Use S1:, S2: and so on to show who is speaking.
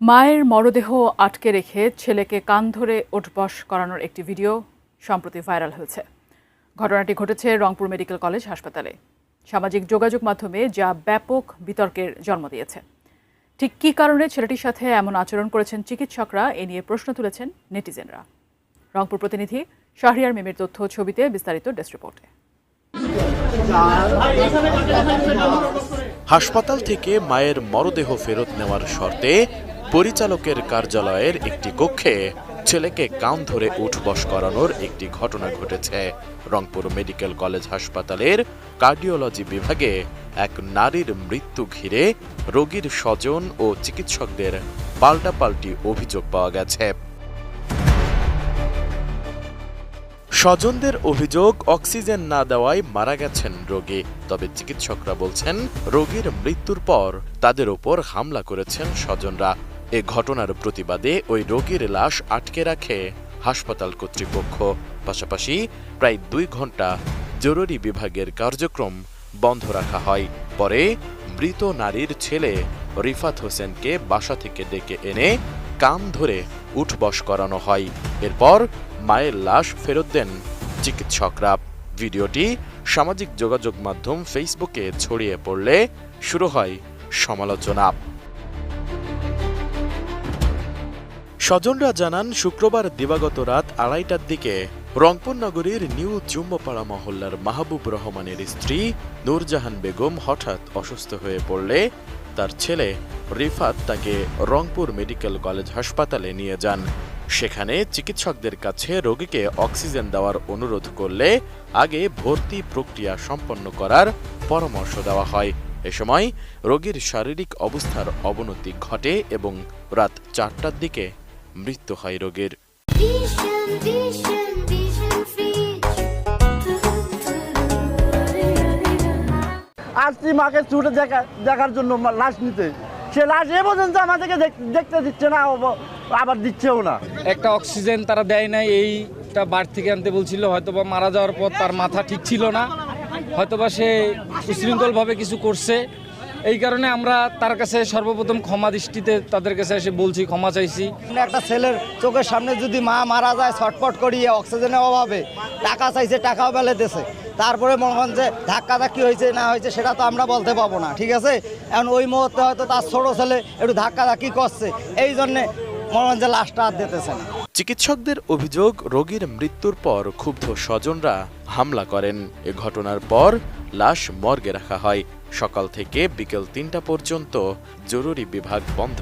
S1: মায়ের মরদেহ আটকে রেখে ছেলেকে কান ধরে ওঠবস করানোর একটি ভিডিও সম্প্রতি ভাইরাল হয়েছে। ঘটনাটি ঘটেছে রংপুর মেডিকেল কলেজ হাসপাতালে। সামাজিক যোগাযোগ মাধ্যমে যা ব্যাপক বিতর্কের জন্ম দিয়েছে। ঠিক কী কারণে ছেলেটির সাথে এমন আচরণ করেছেন চিকিৎসকরা, এ নিয়ে প্রশ্ন তুলেছেন নেটিজেনরা। রংপুর প্রতিনিধি শাহরিয়ার মিমের তথ্য ছবিতে বিস্তারিত ডেস্ক রিপোর্টে।
S2: হাসপাতাল থেকে মায়ের মরদেহ ফেরত নেওয়ার শর্তে পরিচালকের কার্যালয়ের একটি কক্ষে ছেলেকে কান ধরে উঠবস করানোর একটি ঘটনা ঘটেছে। রংপুর মেডিকেল কলেজ হাসপাতালের কার্ডিওলজি বিভাগে এক নারীর মৃত্যু ঘিরে রোগীর স্বজন ও চিকিৎসকদের পাল্টাপাল্টি অভিযোগ পাওয়া গেছে। স্বজনদের অভিযোগ, অক্সিজেন না দেওয়ায় মারা গেছেন রোগী। তবে চিকিৎসকরা বলছেন, রোগীর মৃত্যুর পর তাদের ওপর হামলা করেছেন স্বজনরা। এ ঘটনার প্রতিবাদে ওই রোগীর লাশ আটকে রাখে হাসপাতাল কর্তৃপক্ষ। পাশাপাশি প্রায় 2 ঘন্টা জরুরি বিভাগের কার্যক্রম বন্ধ রাখা হয়। পরে মৃত নারীর ছেলে রিফাত হোসেনকে বাসা থেকে ডেকে এনে কান ধরে উঠবস করানো হয়। এরপর মায়ের লাশ ফেরত দেন চিকিৎসকরা। ভিডিওটি সামাজিক যোগাযোগ মাধ্যম ফেসবুকে ছড়িয়ে পড়লে শুরু হয় সমালোচনা। স্বজনরা জানান, শুক্রবার দিবাগত রাত 2:30টার দিকে রংপুর নগরীর নিউ জুম্মপাড়া মহল্লার মাহবুব রহমানের স্ত্রী নূরজাহান বেগম হঠাৎ অসুস্থ হয়ে পড়লে তার ছেলে রিফাত তাকে রংপুর মেডিকেল কলেজ হাসপাতালে নিয়ে যান। সেখানে চিকিৎসকদের কাছে রোগীকে অক্সিজেন দেওয়ার অনুরোধ করলে আগে ভর্তি প্রক্রিয়া সম্পন্ন করার পরামর্শ দেওয়া হয়। এ সময় রোগীর শারীরিক অবস্থার অবনতি ঘটে এবং রাত 4টার দিকে মৃত্যু হয় রোগীর।
S3: আসছি মাকে ছুটে দেখার জন্য লাশ নিতে, সে লাশ এ পর্যন্ত আমাদেরকে দেখতে দিচ্ছে না, আবার দিচ্ছেও না।
S4: একটা অক্সিজেন তারা দেয় নাই, এইটা বার থেকে আনতে বলছিল। হয়তোবা মারা যাওয়ার পর তার মাথা ঠিক ছিল না, হয়তোবা সে উশৃঙ্খলভাবে কিছু করছে। এই কারণে আমরা তার কাছে সর্বপ্রথম ক্ষমা দৃষ্টিতে তাদের কাছে এসে বলছি, ক্ষমা চাইছি।
S3: একটা ছেলের চোখের সামনে যদি মা মারা যায় ছটফট করিয়ে অক্সিজেনের অভাবে, টাকা চাইছে, টাকাও বেলে দিয়েছে, তারপরে মনে হন যে ধাক্কি হয়েছে না হয়েছে সেটা তো আমরা বলতে পারবো না, ঠিক আছে। এখন ওই মুহূর্তে হয়তো তার ছোট ছেলে একটু ধাক্কি করছে, এই জন্যে মনে হন যে লাশটা আর দিতেছে না।
S2: চিকিৎসকদের অভিযোগ, রোগীর মৃত্যুর পর ক্ষুব্ধ স্বজনরা হামলা করেন। এ ঘটনার পর লাশ মর্গে রাখা হয়। সকাল থেকে বিকেল 3টা পর্যন্ত জরুরি বিভাগ বন্ধ